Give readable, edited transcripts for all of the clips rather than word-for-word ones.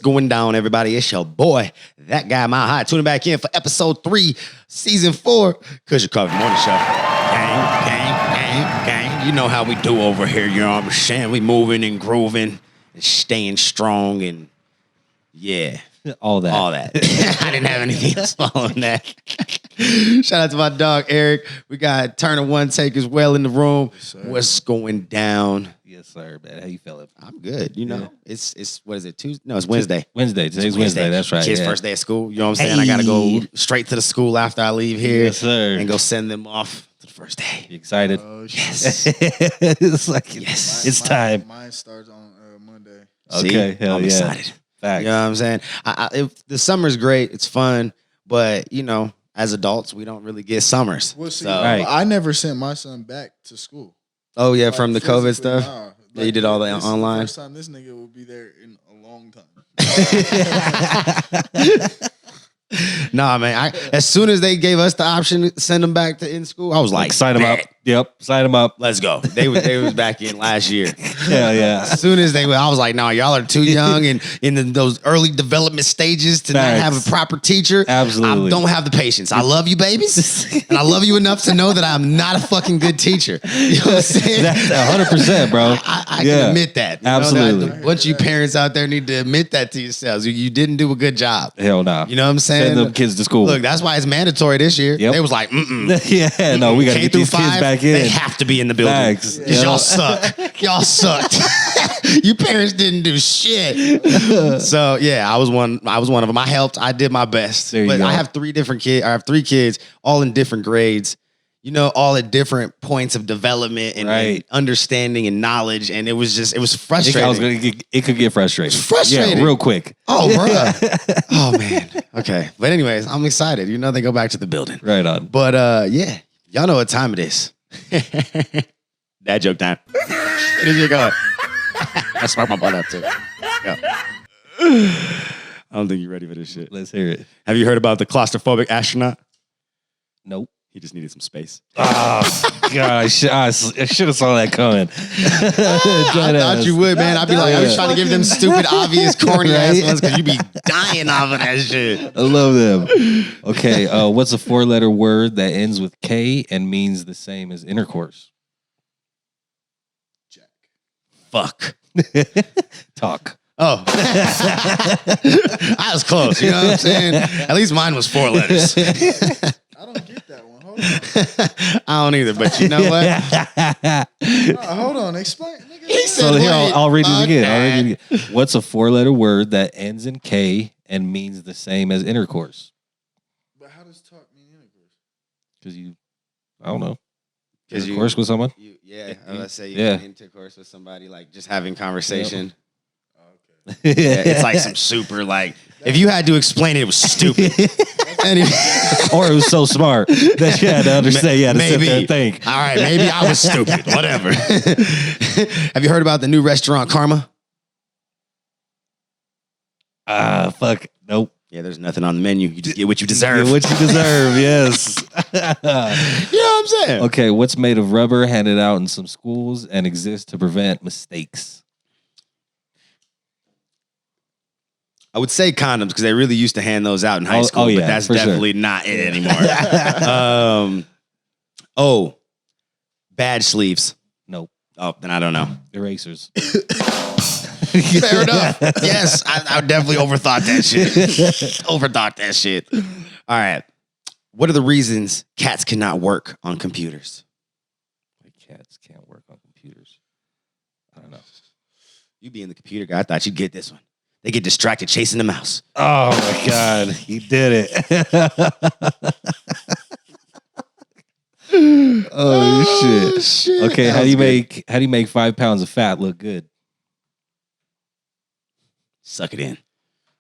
going down, everybody? It's your boy, that guy, MileHigh. Tuning back in for episode 3, season 4, Kush Coughfee Morning Show. Gang. You know how we do over here, you know what I'm saying? We moving and grooving and staying strong and yeah. All that. I didn't have anything else following that. Shout out to my dog, Eric. We got Turner One Take as well in the room. Yes, what's going down? Yes, sir, man. How you feeling? I'm good. You know, it's what is it, Tuesday? No, it's Wednesday. Today's Wednesday. That's right. Kids' first day of school. You know what I'm saying? I got to go straight to the school after I leave here. Yes, sir. And go send them off to the first day. You excited? Yes. It's like, yes. It's time. Mine starts on Monday. Okay, hell I'm yeah. excited. Facts. You know what I'm saying? The summer's great. It's fun. But, you know, as adults, we don't really get summers. Well, see, Right. I never sent my son back to school. Oh, yeah, Like, from the COVID physically, stuff? nah. Yeah, you did all that this online? First time this nigga will be there in a long time. Nah, man. As soon as they gave us the option to send them back to in school, I was like, sign them up. bet. Yep, sign them up. Let's go. They was back in last year. Hell yeah. As soon as they were, I was like, no, y'all are too young and in those early development stages to not have a proper teacher. Absolutely. I don't have the patience. I love you, babies. And I love you enough to know that I'm not a fucking good teacher. You know what I'm saying? That's 100%, bro. I can admit that. You know, Absolutely. that a bunch of you parents out there need to admit that to yourselves. You didn't do a good job. Hell no. You know what I'm saying? Send them kids to school. Look, that's why it's mandatory this year. Yep. They was like, Yeah, no, we got to K get through these kids 5, back in. They have to be in the building. Facts. 'Cause Yeah. y'all suck. Y'all sucked. You parents didn't do shit. So yeah, I was one of them. I helped. I did my best. There you But go. I have 3 different kids. I have 3 kids, all in different grades. You know, all at different points of development and, Right. and understanding and knowledge. And it was frustrating. It could get frustrating. It's frustrating. Yeah, real quick. Oh, bro. Oh man. Okay. But anyways, I'm excited. You know, they go back to the building. Right on. But yeah, y'all know what time it is. Dad joke time. Where did you go? I sparked my butt up too. Go. I don't think you're ready for this shit. Let's hear it. Have you heard about the claustrophobic astronaut? Nope. He just needed some space. Oh, God. I should have saw that coming. I thought you would, man. I'd be like, I was trying to give them stupid, obvious, corny ass Right? ones because you be dying off of that shit. I love them. Okay, what's a 4-letter word that ends with K and means the same as intercourse? Jack. Fuck. Talk. Oh. I was close. You know what I'm saying? At least mine was 4 letters. I don't get that one. Hold on. I don't either, but you know what? Hold on. Explain. Nigga, He said, So here, wait, I'll read it fuck again. that. What's a 4-letter word that ends in K and means the same as intercourse? But how does talk mean intercourse? Because I don't know. 'Cause you- Intercourse with someone? Yeah, let's say you Yeah. have intercourse with somebody, like just having conversation. Oh, okay. Yeah, it's like some super, like, if you had to explain it, it was stupid. Anyway. Or it was so smart that you had to understand. You had to sit there and think. All right, maybe I was stupid. Whatever. Have you heard about the new restaurant Karma? Fuck. Nope. Yeah, there's nothing on the menu. You just get what you deserve. Get what you deserve, yes. You know what I'm saying? Okay, what's made of rubber, handed out in some schools, and exists to prevent mistakes? I would say condoms because they really used to hand those out in high school, yeah, but that's for sure. definitely not it anymore. Badge sleeves. Nope. Oh, then I don't know. Erasers. Fair enough. Yes, I definitely overthought that shit. Overthought that shit. All right. What are the reasons cats cannot work on computers? Cats can't work on computers. I don't know. You being the computer guy, I thought you'd get this one. They get distracted chasing the mouse. Oh my God, he did it. Oh shit. Okay, That how do was you good. make 5 pounds of fat look good? Suck it in.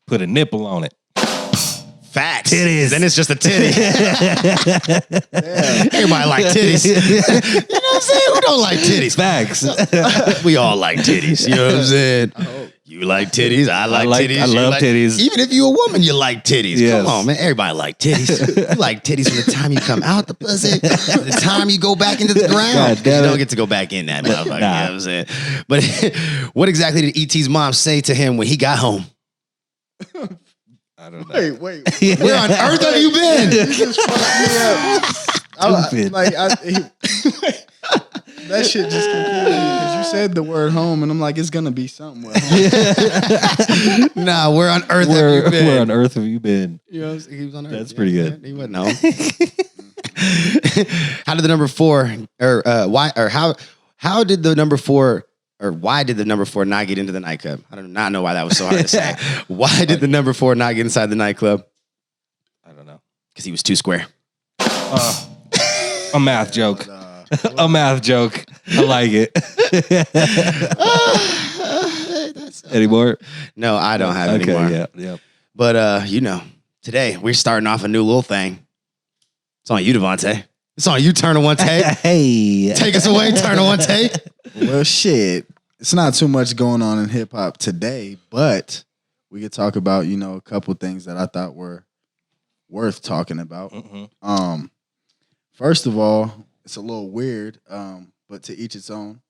Put a nipple on it. Facts. Titties. Then it's just a titty. Everybody like titties. You know what I'm saying? Who don't like titties? Facts. We all like titties. You know what I'm saying? You like titties. I like titties. I You love like- titties. Even if you're a woman, you like titties. Yes. Come on, man. Everybody like titties. You like titties from the time you come out the pussy, the time you go back into the ground. God 'Cause damn you it. don't get to go back in that motherfucker. Nah. You know what I'm saying? But what exactly did E.T.'s mom say to him when he got home? I don't know. Wait. Where on earth have you been? You just fucked me up. Stupid. That shit just confused me because you said the word home, and I'm like, it's gonna be something with home. Nah, where on earth have you been? Where on earth have you been? You know, he was on earth. That's pretty good. He wasn't home. How did the number 4 how did the number 4 or why did the number 4 not get into the nightclub? I do not know why that was so hard to say. Why did the number 4 not get inside the nightclub? I don't know. Because he was too square. A math joke. A math joke. I like it. Any more? No, I don't have any more. Yeah. But today we're starting off a new little thing. It's on you, Devontae. It's on you, Turner One Tape. Hey. Take us away, Turner One Tape. Well, shit. It's not too much going on in hip hop today, but we could talk about, a couple things that I thought were worth talking about. Mm-hmm. First of all, it's a little weird, but to each its own.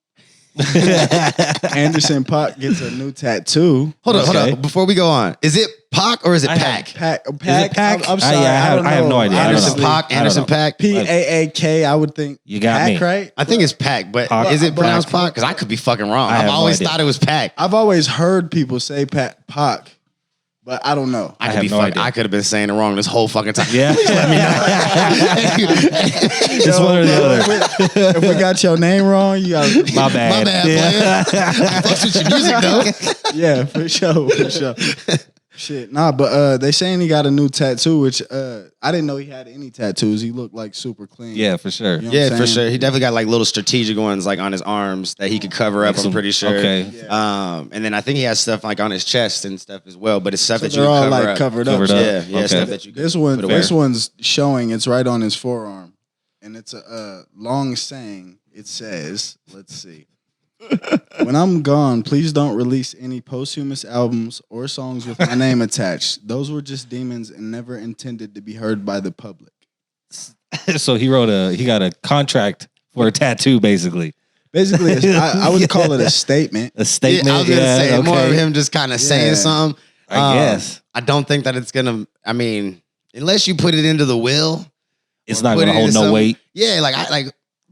Anderson .Paak gets a new tattoo. Hold on. Before we go on, is it Pac or is it Pac? Pac. Pac? I'm sorry. I have no idea. Anderson Pac. Anderson Pac. Paak. I would think. You got Pac, me. right? I think it's Pac, but Pac. is it pronounced Pac? Because I could be fucking wrong. I have I've no always idea. thought it was Pac. I've always heard people say Pac, but I don't know. I have could no idea. I could have been saying it wrong this whole fucking time. Yeah. It's one or the other. If we got your name wrong, you got My bad. My bad, player. I fucks with your music though. yeah, for sure. Shit, nah, but they saying he got a new tattoo, which I didn't know he had any tattoos. He looked like super clean. Yeah, for sure. You know what Yeah, I'm for saying? sure. He definitely got like little strategic ones like on his arms that he could cover up. I'm pretty sure. Okay. Yeah. And then I think he has stuff like on his chest and stuff as well. But it's stuff So that you they're can all cover like up. covered up. Covered up. Yeah, Okay. stuff that you can This put away. one's showing. It's right on his forearm, and it's a long saying. It says, "Let's see." When I'm gone, please don't release any posthumous albums or songs with my name attached. Those were just demons and never intended to be heard by the public. So he got a contract for a tattoo, basically. Basically, I would call it a statement. A statement. Yeah, I was gonna say okay. more of him just kind of saying Yeah. something. I guess. I don't think that it's gonna. I mean, unless you put it into the will, It's or not put going to it hold into no some- weight. Yeah,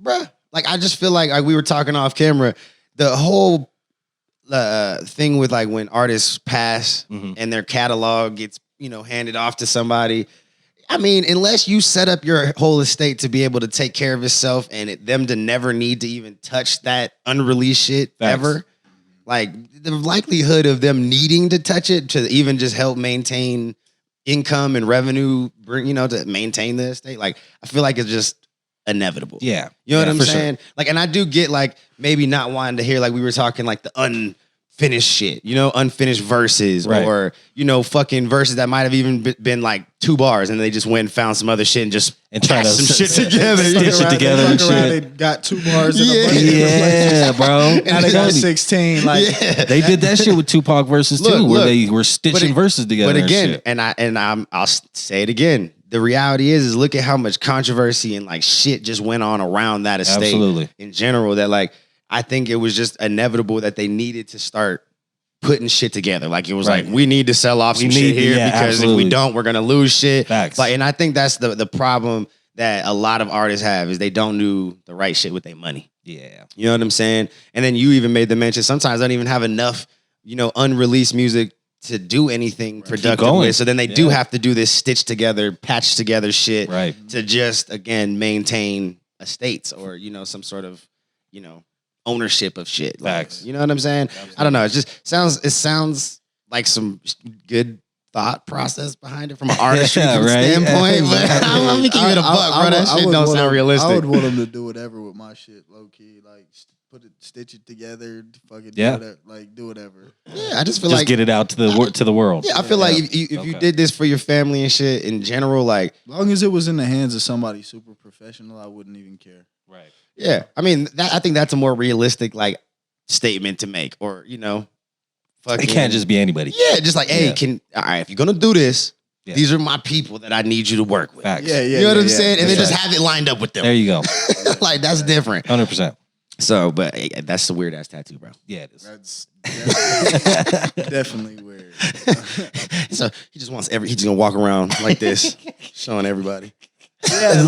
bruh. Like I just feel like we were talking off camera. The whole thing with like when artists pass Mhm. and their catalog gets handed off to somebody. I mean, unless you set up your whole estate to be able to take care of itself and them to never need to even touch that unreleased shit Facts. ever, like the likelihood of them needing to touch it to even just help maintain income and revenue, to maintain the estate, like I feel like it's just inevitable. Yeah. You know what I'm for sure. saying? Like, and I do get like maybe not wanting to hear like we were talking like the unfinished shit, unfinished verses Right. or fucking verses that might have even been like 2 bars and they just went and found some other shit and just And try to patched some shit stitch together. it together and They shit. got 2 bars. And Yeah. a bunch of different places. Yeah, bro. Now they got 16. Like, Yeah. They did that shit with Tupac verses too, where they were stitching verses together. But again, and shit. I'll say it again. The reality is look at how much controversy and like shit just went on around that estate Absolutely. in general. That like I think it was just inevitable that they needed to start putting shit together. Like it was Right. like we need to sell off some We shit need to- here yeah, because absolutely. if we don't, we're gonna lose shit. Facts. Like, and I think that's the problem that a lot of artists have is they don't do the right shit with their money. Yeah. You know what I'm saying? And then you even made the mention sometimes I don't even have enough, unreleased music to do anything productive going. with. So then they do Yeah. have to do this stitched together, patched together shit Right. to just again maintain estates or some sort of ownership of shit. Like, Facts. you know what I'm saying? I don't know. It just sounds like some good thought process behind it from an artistry Yeah, right. standpoint. But I'm gonna keep it a buck, bro. That shit don't sound realistic. I would want them to do whatever with my shit, low key. Like stitch it together, fucking Yeah. do whatever. Yeah, I just feel Just like get it out to the world. Yeah, I feel like if you Okay. did this for your family and shit in general, like, As long as it was in the hands of somebody super professional, I wouldn't even care. Right. yeah, I mean, I think that's a more realistic like statement to make, or fucking. It can't just be anybody. Yeah, just like, hey, Yeah. all right, if you're gonna do this, Yeah. these are my people that I need you to work with. Facts. Yeah, yeah. You know what I'm yeah. saying? And then That's just have it lined up with them. There you go. Like that's different. 100%. So, but that's the weird ass tattoo, bro. Yeah, it is. That's definitely weird. So he just wants he's just gonna walk around like this, showing everybody. Yeah,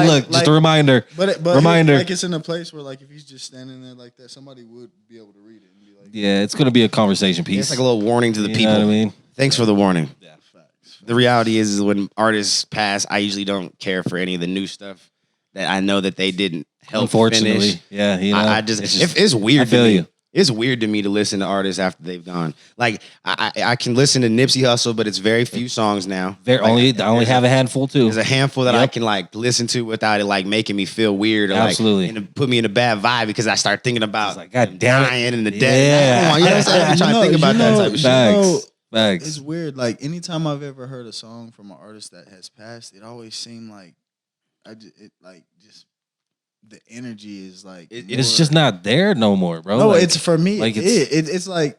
Look, just a reminder. But Reminder. like it's in a place where like if he's just standing there like that, somebody would be able to read it and be like, Yeah, it's gonna be a conversation piece. It's like a little warning to the You people. know what I mean? Thanks for the warning. Yeah. facts. The reality is when artists pass, I usually don't care for any of the new stuff that I know that they didn't help Unfortunately, finish. yeah, you know, I just it's weird I feel to me. you. It's weird to me to listen to artists after they've gone. Like I can listen to Nipsey Hussle, but it's very few songs now. I only there's have a handful too. There's a handful that I Yep. can like listen to without it like making me feel weird or Absolutely. like and put me in a bad vibe because I start thinking about It's like, God damn it. dying and the Yeah. death. Come on, you know what I'm saying? I'm trying to think about that type of shit. Facts. Facts. It's weird. Like anytime I've ever heard a song from an artist that has passed, it always seemed like just the energy is like It's just not there no more, bro. No, Like, it's for me. like Like it's- it's like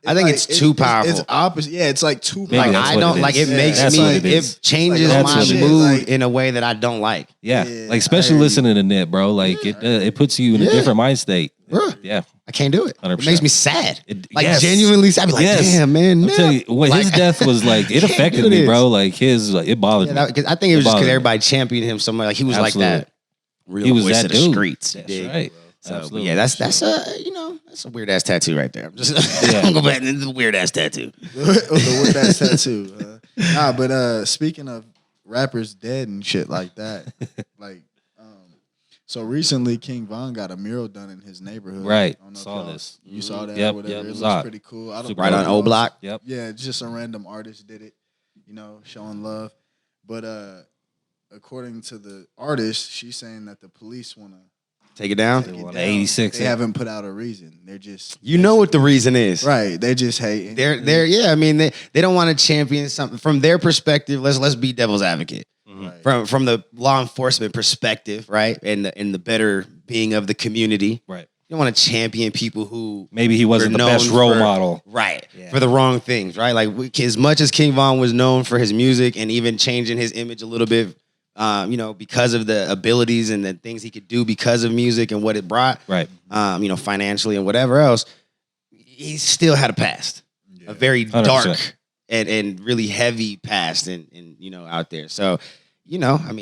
I think it's too powerful. It's opposite. Yeah, it's like too Maybe Like powerful. that's I what don't it like is. it makes That's me what it is. it changes Like, my that's what it mood is. Like- in a way that I don't like. yeah. Yeah, Like especially I- listening to Nip, bro. Like it puts you in a Yeah. different mind state. Bruh. Yeah. I can't do it. 100%. It makes me sad. Like Yes. genuinely sad. I be like, Yes. damn, man. I'm no. telling you, what his Like, death was like, it can't affected do me, this. bro. Like it bothered Yeah, me. because I think it was just bothered because me. everybody championed him so much. Like he was Absolutely. like that real He was voice that of the dude. streets. you That's dig? right. So but Absolutely. yeah, that's that's a weird ass tattoo right there. I'm just Yeah. I'm gonna go back into the weird ass tattoo. the weird ass tattoo. But speaking of rappers dead and shit like that, like so recently King Von got a mural done in his neighborhood. I don't know if saw y'all- this. You saw that Yep, or whatever. yep, It it's looks hot. pretty cool. I don't Super Right know on who O else- Block. Yep. Yeah, just a random artist did it, showing love. But according to the artist, she's saying that the police want to Take it down. take it want down. 86 They it. haven't put out a reason. They're just You know what the reason is. right. They just hating. They're yeah, I mean they don't want to champion something from their perspective. Let's be devil's advocate. Right. From the law enforcement perspective, right? And the better being of the community. Right. You don't want to champion people who Maybe he wasn't were the best known role for- model. Right. Yeah. For the wrong things, right? Like as much as King Von was known for his music and even changing his image a little bit, because of the abilities and the things he could do because of music and what it brought, Right. financially and whatever else, he still had a past. Yeah. A very 100%. dark and really heavy past and out there. So, he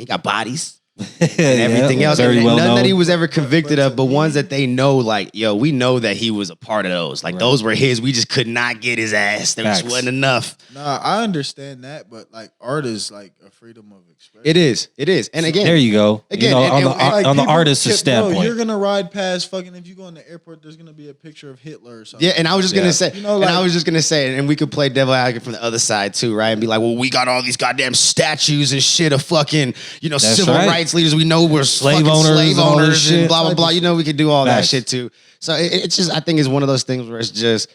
got bodies and everything else. Very And well none known. that he was ever convicted But of, to but me- ones that they know, like, yo, we know that he was a part of those. Like, Right. those were his. We just could not get his ass. There just Facts. wasn't enough. Nah, I understand that, but like art is like a freedom of expression. It is. And again, There you go. Again, you know, and- on the people artist's kept- standpoint. Bro, you're gonna ride past fucking if you go in the airport, there's gonna be a picture of Hitler or something. yeah, and I was just Yeah. gonna say, You know, and we could play devil advocate from the other side too, right? And be like, well, we got all these goddamn statues and shit of fucking, That's civil right. rights leaders we know were Slave fucking owners slave and all this owners shit. and blah blah blah. We could do all Facts. that shit too. So it's just, I think it's one of those things where it's just,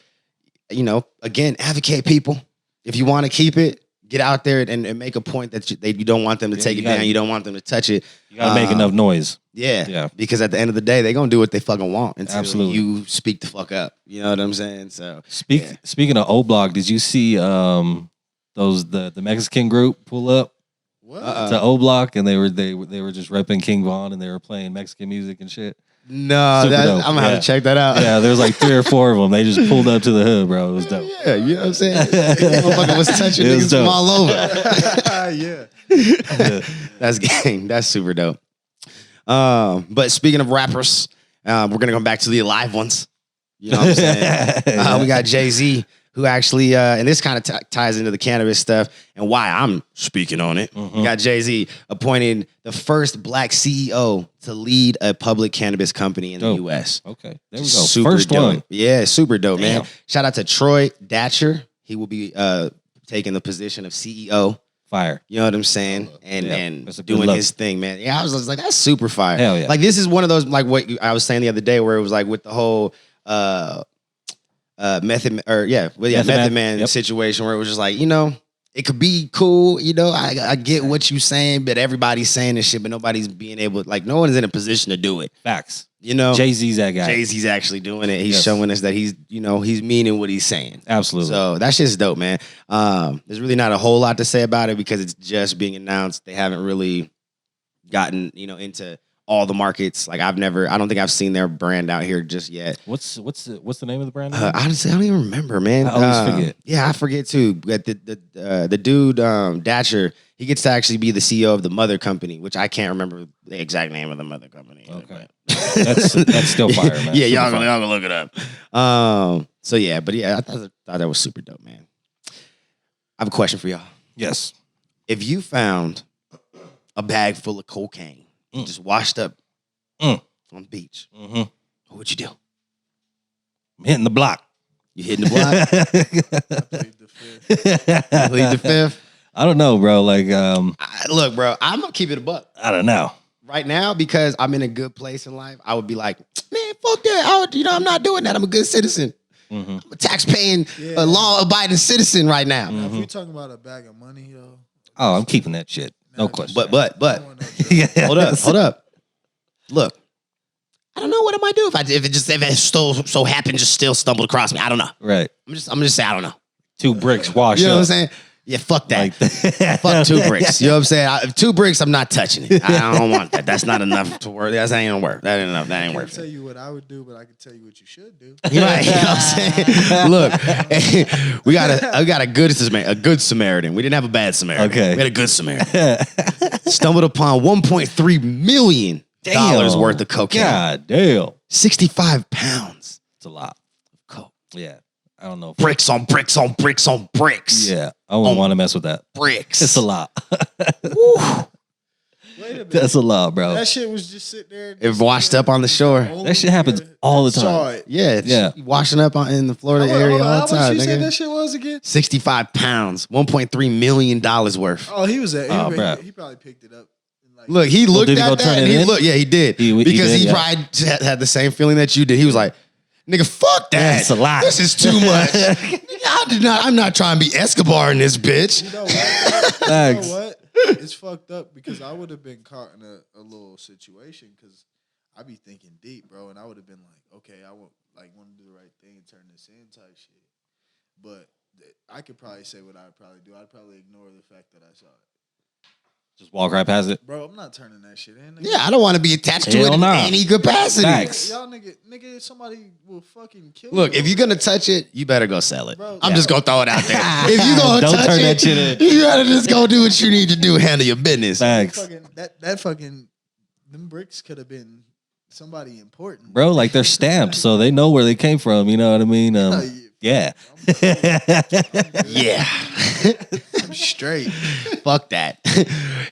again, advocate people. If you want to keep it, get out there and make a point that you don't want them to take you it gotta- down. You don't want them to touch it. You gotta make enough noise. Yeah. Yeah. Because at the end of the day, they're gonna do what they fucking want until Absolutely. you speak the fuck up. You know what I'm saying? So Speaking of O Block, did you see the Mexican group pull up what? to O Block and they were just repping King Von and they were playing Mexican music and shit? no, Super dope. I'm gonna have Yeah. to check that out. Yeah, there was like 3 or 4 of them. They just pulled up to the hood, bro. It was dope. Yeah, you know what I'm saying? Motherfucker was touching It was niggas dope. from all over. Yeah. That's gang. That's super dope. But speaking of rappers, we're gonna go back to the alive ones. You know what I'm saying? We got Jay-Z, who actually, and this kind of ties into the cannabis stuff and why I'm speaking on it. We got Jay-Z appointing the first black CEO to lead a public cannabis company in the Dope. U.S. Okay, there we go. Super First dope. one. Yeah, super dope, man. Damn. Shout out to Troy Datcher. He will be taking the position of CEO. Fire. You know what I'm saying? And Yeah, and that's a good doing look. his thing, man. Yeah, I was like, that's super fire. Hell yeah. Like this is one of those, like what I was saying the other day, where it was like with the whole Method Man Yep. situation, where it was just like, it could be cool, I get what you're saying, but everybody's saying this shit, but nobody's being able, like, no one is in a position to do it. Facts. You know, Jay-Z's that guy. Jay-Z's actually doing it. He's Yes. showing us that he's meaning what he's saying. Absolutely. So that shit's dope, man. There's really not a whole lot to say about it because it's just being announced. They haven't really gotten, into all the markets. Like I don't think I've seen their brand out here just yet. What's the name of the brand? Honestly, I don't even remember, man. I always forget. Yeah, I forget too. But the dude Datcher, he gets to actually be the CEO of the mother company, which I can't remember the exact name of the mother company. Okay, that's still fire, man. Yeah, Super y'all fire. gonna look it up. So yeah, but yeah, I thought that was super dope, man. I have a question for y'all. Yes. If you found a bag full of cocaine, just washed up on the beach, Mm-hmm. what would you do? I'm hitting the block. You hitting the block? Plead the fifth. Plead the fifth? I don't know, bro. Like, Look, bro, I'm gonna keep it a buck. I don't know. Right now, because I'm in a good place in life, I would be like, man, fuck that. I'm not doing that. I'm a good citizen. Mm-hmm. I'm a tax-paying, law-abiding citizen right now. Now, if you're talking about a bag of money, yo. Oh, I'm keeping that shit. No Nah, question. But, yeah. hold up. Look, I don't know what I might do if it so happened just still stumbled across me. I don't know. Right. I'm just saying I don't know. 2 bricks washed You know what I'm up. saying? Yeah, fuck that. Like Fuck 2 bricks. You know what I'm saying? 2 bricks, I'm not touching it. I don't want that. That's not enough to work. That ain't gonna work. That ain't enough. That ain't I worth can't tell it. you what I would do, but I can tell you what you should do. You're right. You know what I'm saying? Look, we got a good Samaritan. We didn't have a bad Samaritan. Okay. We had a good Samaritan. Stumbled upon $1.3 million worth of cocaine. God damn. 65 pounds. It's a lot. Coke. Yeah. I don't know. Bricks on bricks on bricks on bricks. Yeah. I wouldn't want to mess with that. Bricks. It's a lot. Wait a minute. That's a lot, bro. That shit was just sitting there. It washed up on the shore. That shit happens all the time. Saw it. Yeah. Yeah. Washing up in the Florida Hold on, area all how the much time. you said Nigga. that shit was again? 65 pounds. $1.3 million worth. Oh, he was at. Oh, bro. He probably picked it up. And like, Look, he looked did he go at that turn and it he in? looked. Yeah, he did. He Because did, he yeah. probably had the same feeling that you did. He was like, nigga, fuck that. That's a lot. This is too much. I'm not trying to be Escobar in this bitch. You know what? You Thanks. know what? It's fucked up because I would have been caught in a little situation because I be thinking deep, bro, and I would have been like, okay, I want to do the right thing and turn this in type shit. But I could probably say what I'd probably do. I'd probably ignore the fact that I saw it. Just walk right past it. Bro, I'm not turning that shit in. Nigga. Yeah, I don't want to be attached to Hell it in nah. any capacity. Facts. Y'all nigga, somebody will fucking kill Look, you. if you're gonna touch it, you better go sell it. Bro, I'm yeah. just gonna throw it out there. If you gonna Don't touch turn it, that shit in. you gotta just go do what you need to do. Handle your business. Thanks. That fucking them bricks could have been somebody important. Bro, like they're stamped, so they know where they came from. You know what I mean? Yeah. Yeah. I'm straight. Fuck that.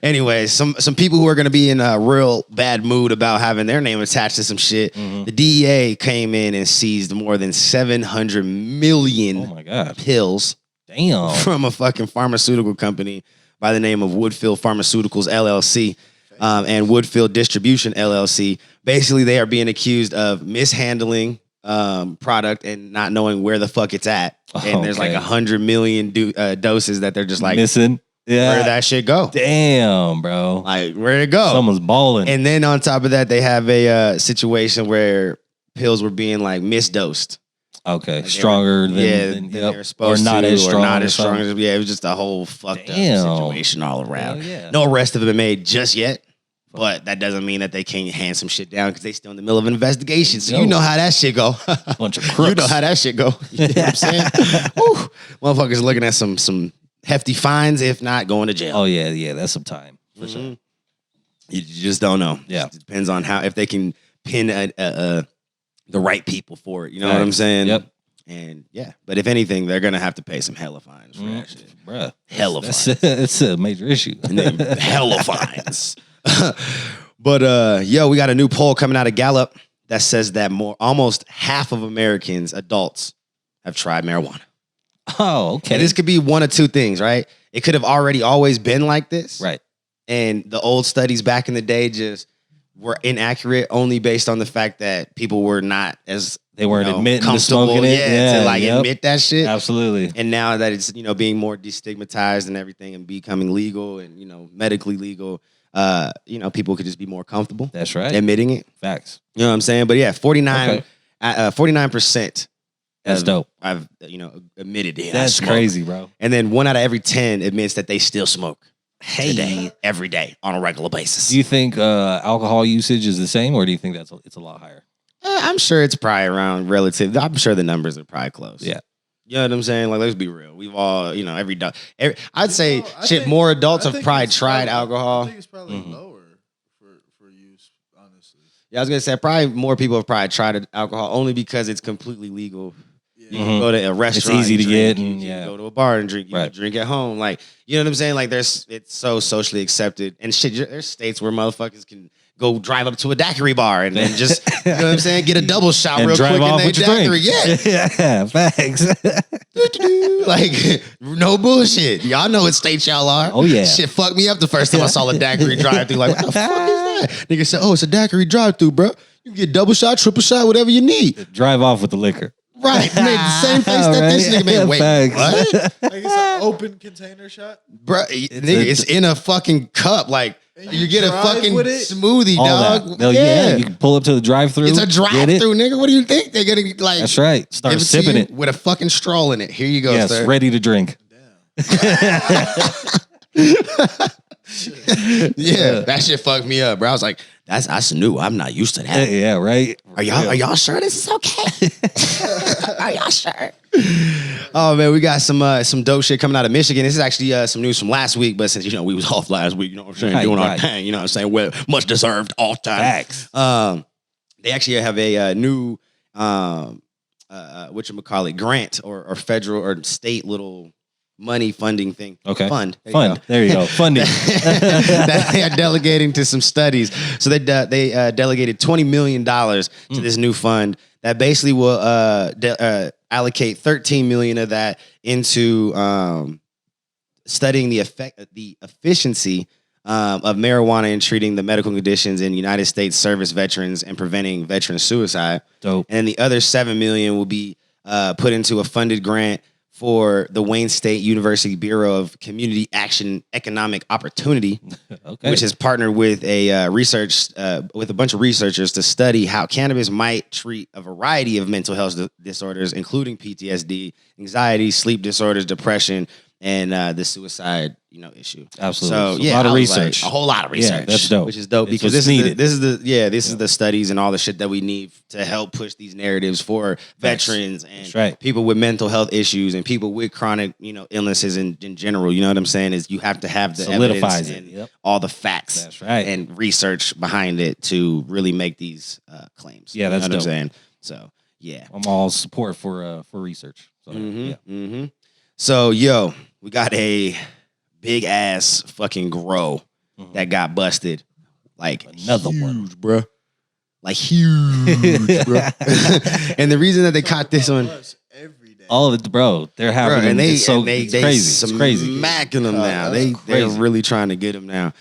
Anyway, some people who are going to be in a real bad mood about having their name attached to some shit. Mhm. The DEA came in and seized more than 700 million Oh my God. pills Damn. from a fucking pharmaceutical company by the name of Woodfield Pharmaceuticals LLC and Woodfield Distribution LLC. Basically, they are being accused of mishandling product and not knowing where the fuck it's at. And there's like Okay. 100 million doses that they're just like, Missing. Yeah. where'd that shit go? Damn, bro. Like, where'd it go? Someone's balling. And then on top of that, they have a situation where pills were being like misdosed. Okay. Like Stronger than, than yep. they're supposed or not to, as strong. or not or as strong. something. Yeah, it was just a whole fucked Damn. up situation all around. Hell yeah. No arrests have been made just yet, but that doesn't mean that they can't hand some shit down because they still in the middle of an investigation. So Yo. you know how that shit go. Bunch of crooks. You know how that shit go. You know what I'm saying? Woo. Motherfuckers looking at some hefty fines, if not going to jail. Oh yeah, yeah. That's some time for sure. Mhm. You just don't know. Yeah. It depends on if they can pin the right people for it. You know what I'm Facts. saying? Yep. And yeah, but if anything, they're gonna have to pay some hella fines for that shit. Bruh. Hella That's fines. it's a major issue. And then hella fines. But we got a new poll coming out of Gallup that says that almost half of Americans, adults, have tried marijuana. Oh, okay. And this could be one of two things, right? It could have always been like this. Right. And the old studies back in the day just were inaccurate only based on the fact that people were not as They weren't admitting to comfortable smoking it. to like yep. admit that shit. Absolutely. And now that it's being more destigmatized and everything and becoming legal and medically legal, people could just be more comfortable That's right. admitting it. Facts. You know what I'm saying? But yeah, 49%. That's dope. I've admitted it. I That's smoke. crazy, bro. And then 1 out of every 10 admits that they still smoke. today, every day, on a regular basis. Do you think alcohol usage is the same, or do you think it's a lot higher? I'm sure it's probably around relative. I'm sure the numbers are probably close. Yeah. You know what I'm saying? Like, let's be real. We've all, I'd say, I think- more adults I have think probably it's tried I alcohol. think it's probably Mhm. lower for use, honestly. Yeah, I was going to say, probably more people have probably tried alcohol only because it's completely legal. Yeah. You can go to a restaurant. easy and to drink, get, You and can yeah. go to a bar and drink. You Right. can drink at home. Like, you know what I'm saying? Like, it's so socially accepted. And shit, there's states where motherfuckers can go drive up to a daiquiri bar and then just, you know what I'm saying? Get a double shot And real drive quick off in with their your daiquiri. drink. Yeah. Yeah, facts. Like, no bullshit. Y'all know what state y'all are. Oh, yeah. Shit fucked me up the first time I saw a daiquiri drive through. Like, what the fuck is that? Nigga said, oh, it's a daiquiri drive through, bro. You can get double shot, triple shot, whatever you need. Drive off with the liquor. Right. Made the same face that this nigga made. Wait, Facts. what? Like it's an open container shot. Bro, nigga, it's in a fucking cup. Like, And you you get a drive fucking with it? smoothie, All dog. that. No, yeah, you can pull up to the drive-through. It's a get it. drive-through, nigga. What do you think? They're gonna like That's right. Start give it to sipping you it. with a fucking straw in it. Here you go, Yes, sir. ready to drink. Yeah, that shit fucked me up, bro. I was like, that's new. I'm not used to that. Yeah, right. Are y'all sure this is okay? Are y'all sure? Oh man, we got some dope shit coming out of Michigan. This is actually some news from last week, but since we was off last week, you know what I'm saying, Right, doing our right. thing, you know what I'm saying, well, much deserved all time. Facts. They actually have a new whatchamacallit, grant or federal or state little money funding thing. Okay. Fund. There you Fund. go. There you go. Funding. That they are delegating to some studies. So they delegated $20 million to this new fund that basically will allocate $13 million of that into studying the efficiency of marijuana in treating the medical conditions in United States service veterans and preventing veteran suicide. Dope. And the other $7 million will be put into a funded grant for the Wayne State University Bureau of Community Action Economic Opportunity, Okay. which has partnered with a with a bunch of researchers to study how cannabis might treat a variety of mental health disorders, including PTSD, anxiety, sleep disorders, depression, and the suicide issue. Absolutely. So So yeah, a lot of I was research. like, a whole lot of research. that's dope. Which is dope It's because what's this needed. is the studies and all the shit that we need to help push these narratives for veterans and That's right. people with mental health issues and people with chronic illnesses in general. You know what I'm saying? Is you have to have the Solidifies evidence it. and Yep. all the facts That's right. and research behind it to really make these claims. Yeah, that's you know what dope. I'm saying. So yeah. I'm all support for research. So, yeah. Mm-hmm. So, we got a big ass fucking grow that got busted. Like Another huge, one. bruh. Like huge, bro. And the reason that they caught this one, Every day. All of it, bro. They're bro, having and it's they crazy. It's crazy. smacking them now. that's They're crazy. really trying to get them now.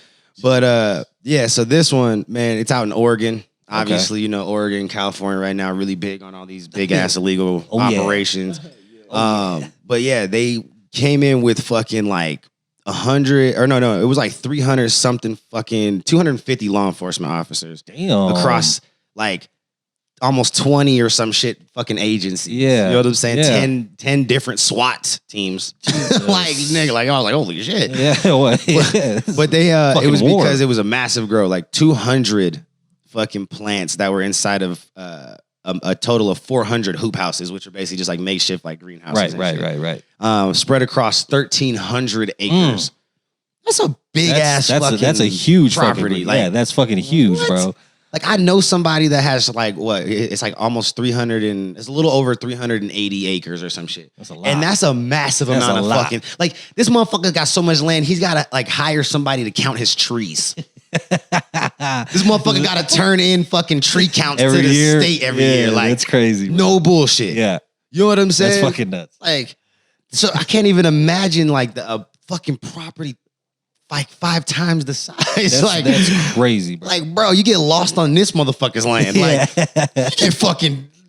But so this one, man, it's out in Oregon. Obviously, Oregon, California right now, really big on all these big ass illegal Oh, yeah. operations. But yeah, they came in with fucking like 100 or no, it was like 300 something fucking 250 law enforcement officers Damn. across like almost 20 or some shit fucking agencies. Yeah. You know what I'm saying? Yeah. 10 different SWAT teams. Like nigga, like I was like, holy shit. Yeah. What? Yeah. But they it Fucking was war. because it was a massive grow, like 200 fucking plants that were inside of a total of 400 hoop houses, which are basically just like makeshift like greenhouses. Right. Spread across 1,300 acres. That's a big ass fucking that's a huge property. Fucking, that's fucking huge, what? bro. Like I know somebody that has like it's like almost 300 and it's a little over 380 acres or some shit. That's a lot. And that's a massive That's amount a of lot. fucking like this motherfucker got so much land, he's gotta like hire somebody to count his trees. This motherfucker gotta turn in fucking tree counts Every to the year, state every yeah, year. Like that's crazy. Bro. no bullshit. Yeah, You know what I'm saying? that's fucking nuts. Like, so I can't even imagine like a fucking property like 5 times the size. That's crazy, bro. Like, bro, you get lost on this motherfucker's land. Like,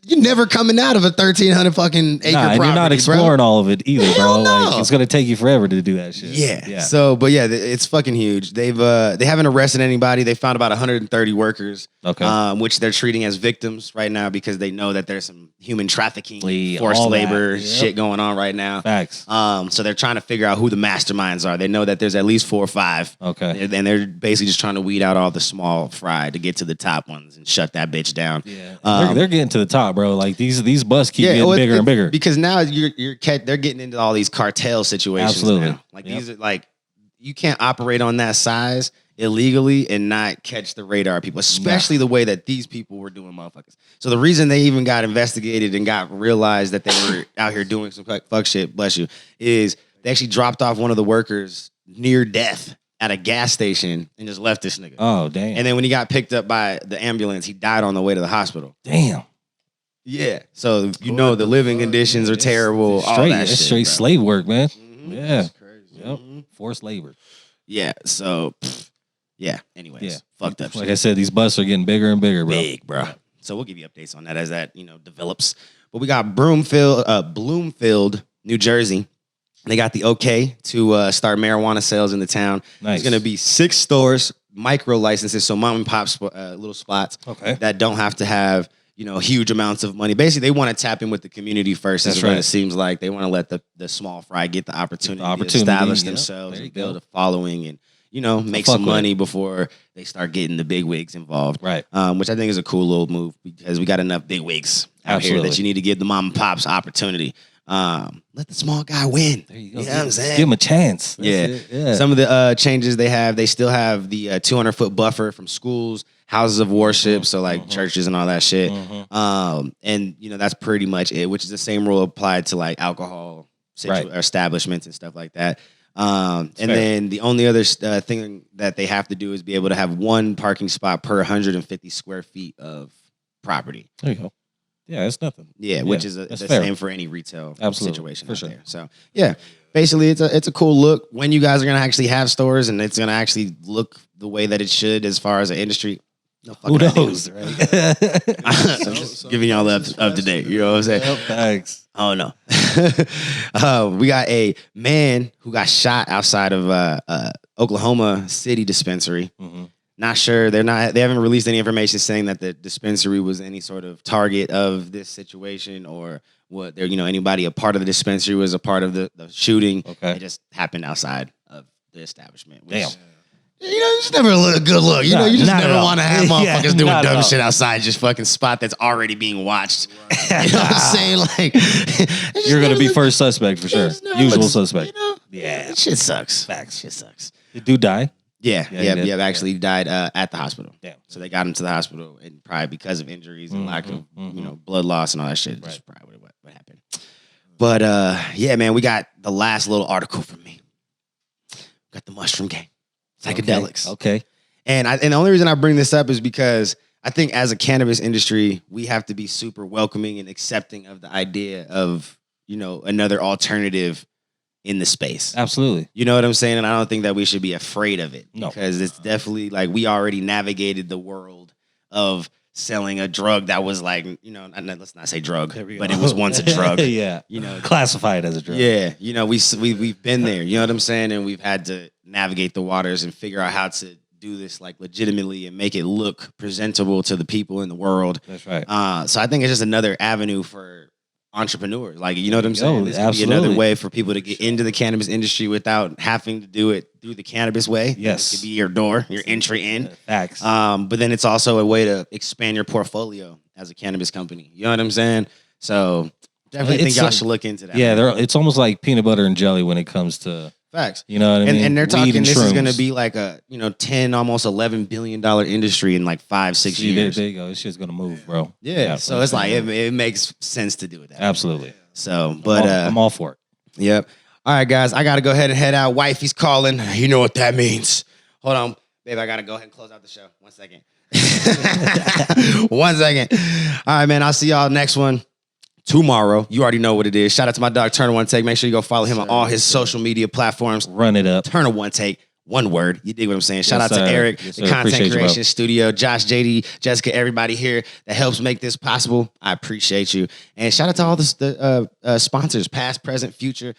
you you're never coming out of a 1,300 fucking acre property, and you're not exploring all of it either, Hell bro. no. Like, it's gonna take you forever to do that shit. Yeah. So, but yeah, it's fucking huge. They haven't arrested anybody. They found about 130 workers, which they're treating as victims right now because they know that there's some human trafficking, forced labor shit going on right now. Facts. So they're trying to figure out who the masterminds are. They know that there's at least 4 or 5. Okay. And they're basically just trying to weed out all the small fry to get to the top ones and shut that bitch down. Yeah. They're getting to the top, bro. Like these busts keep getting bigger and bigger. Because now they're getting into all these cartel situations. Absolutely. Now. Like these are like, you can't operate on that size illegally and not catch the radar people, especially the way that these people were doing motherfuckers. So the reason they even got investigated and got realized that they were out here doing some fuck shit, bless you, is they actually dropped off one of the workers near death at a gas station and just left this nigga. Oh, damn. And then when he got picked up by the ambulance, he died on the way to the hospital. Damn. Yeah. So, the living conditions are terrible. It's straight slave work, man. Mm-hmm. Yeah. That's crazy. Yep. Forced labor. Yeah. So, anyways, fucked up Like shit. I said, these busts are getting bigger and bigger, bro. Big, bro. So we'll give you updates on that as that, develops. But we got Bloomfield, New Jersey. They got the okay to start marijuana sales in the town. Nice. There's going to be 6 stores, micro licenses, so mom and pop little spots that don't have to have, huge amounts of money. Basically, they want to tap in with the community first. That's what it seems like. They want to let the small fry get the opportunity to establish themselves and build a following and, make some money before they start getting the big wigs involved. Right. Which I think is a cool little move because we got enough big wigs out here that you need to give the mom and pops opportunity. Let the small guy win. There you go. You know what I'm saying? Give him a chance. Yeah. Some of the changes they still have the 200-foot buffer from schools, houses of worship, so like churches and all that shit. And that's pretty much it, which is the same rule applied to like alcohol establishments and stuff like that. And then the only other thing that they have to do is be able to have 1 parking spot per 150 square feet of property. There you go. Yeah, it's nothing. Yeah, which is the same for any retail situation for out sure. there. So yeah, basically it's a cool look when you guys are gonna actually have stores and it's gonna actually look the way that it should as far as an industry. No Who knows, right? I'm just giving y'all up to date. You know what I'm saying? Yep, thanks. Oh no. We got a man who got shot outside of Oklahoma City dispensary. Not sure. They haven't released any information saying that the dispensary was any sort of target of this situation or what anybody a part of the dispensary was a part of the shooting. Okay. It just happened outside of the establiment. Which, Damn. It's never a good look. You just never want to have motherfuckers doing dumb shit outside just fucking spot that's already being watched. You know what I'm saying? Like you're gonna be first suspect for sure. Usual suspect. Yeah. Shit sucks. Facts. Shit sucks. Did dude die? Yeah. Actually died at the hospital. Damn. So they got him to the hospital and probably because of injuries and lack of blood loss and all that shit. That's probably what happened. But man, we got the last little article from me. Got the mushroom gang. Psychedelics. Okay. And the only reason I bring this up is because I think as a cannabis industry, we have to be super welcoming and accepting of the idea of, another alternative in the space. Absolutely. You know what I'm saying? And I don't think that we should be afraid of it. No. Because it's definitely like we already navigated the world of selling a drug that was like, let's not say drug, but it was once a drug. Yeah. Classified as a drug. Yeah. We've been there. You know what I'm saying? And we've had to navigate the waters and figure out how to do this like legitimately and make it look presentable to the people in the world. That's right. So I think it's just another avenue for entrepreneurs. Like, you know what I'm saying? This could be absolutely. another way for people to get into the cannabis industry without having to do it through the cannabis way. Yes. It could be your door, your entry in. Facts. But then it's also a way to expand your portfolio as a cannabis company. You know what I'm saying? So definitely think y'all should look into that. Yeah, it's almost like peanut butter and jelly when it comes to facts. You know what I mean? And they're Weed talking and this is shrooms. going to be like a, $10, almost $11 billion industry in like 5-6 years. There you go. This shit's going to move, bro. Yeah. So it's like, it makes sense to do it that way. Absolutely. So, but I'm all for it. Yep. All right, guys, I got to go ahead and head out. Wifey's calling. You know what that means. Hold on, babe. I got to go ahead and close out the show. 1 second. 1 second. All right, man. I'll see y'all next one tomorrow. You already know what it is. Shout out to my dog, Turner One Take. Make sure you go follow him on all his social media platforms. Run it up. Turner One Take. One word. You dig what I'm saying? Shout out to sir. Eric, Yes, the sir. content Appreciate you, creation studio, Josh, JD, Jessica, everybody here that helps make this possible. I appreciate you. And shout out to all the sponsors, past, present, future.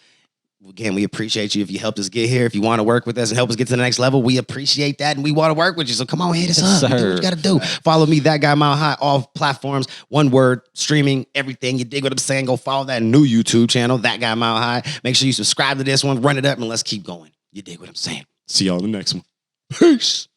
Again, we appreciate you if you helped us get here. If you want to work with us and help us get to the next level, we appreciate that and we want to work with you. So come on, hit us Yes, up. Do sir. what you got to do. Follow me, That Guy Mile High, all platforms. One word, streaming, everything. You dig what I'm saying? Go follow that new YouTube channel, That Guy Mile High. Make sure you subscribe to this one, run it up, and let's keep going. You dig what I'm saying? See y'all in the next one. Peace.